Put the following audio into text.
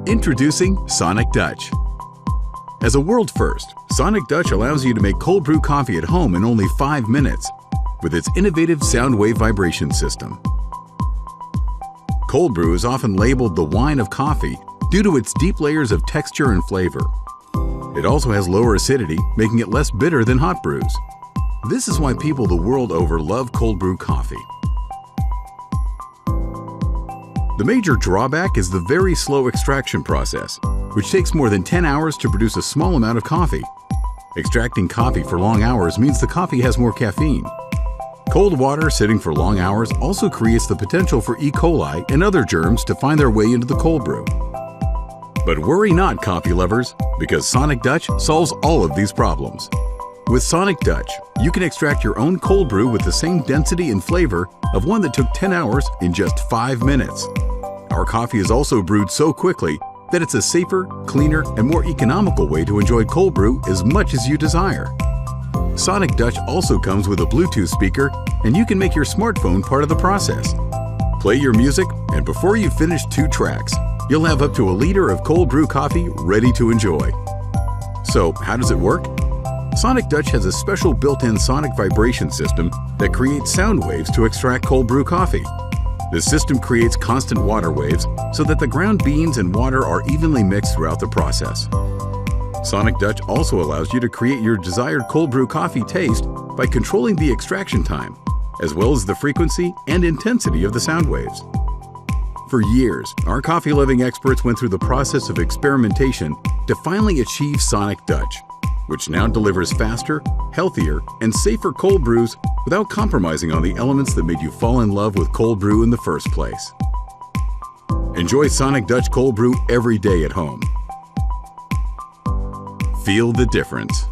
Introducing Sonic Dutch. As a world first, Sonic Dutch allows you to make cold brew coffee at home in only 5 minutes with its innovative sound wave vibration system. Cold brew is often labeled the wine of coffee due to its deep layers of texture and flavor. It also has lower acidity, making it less bitter than hot brews. This is why people the world over love cold brew coffee. The major drawback is the very slow extraction process, which takes more than 10 hours to produce a small amount of coffee. Extracting coffee for long hours means the coffee has more caffeine. Cold water sitting for long hours also creates the potential for E. coli and other germs to find their way into the cold brew. But worry not, coffee lovers, because Sonic Dutch solves all of these problems. With Sonic Dutch, you can extract your own cold brew with the same density and flavor of one that took 10 hours in just 5 minutes. Our coffee is also brewed so quickly that it's a safer, cleaner, and more economical way to enjoy cold brew as much as you desire. Sonic Dutch also comes with a Bluetooth speaker, and you can make your smartphone part of the process. Play your music, and before you finish 2 tracks, you'll have up to a liter of cold brew coffee ready to enjoy. So, how does it work? Sonic Dutch has a special built-in sonic vibration system that creates sound waves to extract cold brew coffee. The system creates constant water waves so that the ground beans and water are evenly mixed throughout the process. Sonic Dutch also allows you to create your desired cold brew coffee taste by controlling the extraction time, as well as the frequency and intensity of the sound waves. For years, our coffee-loving experts went through the process of experimentation to finally achieve Sonic Dutch, which now delivers faster, healthier, and safer cold brews without compromising on the elements that made you fall in love with cold brew in the first place. Enjoy Sonic Dutch cold brew every day at home. Feel the difference.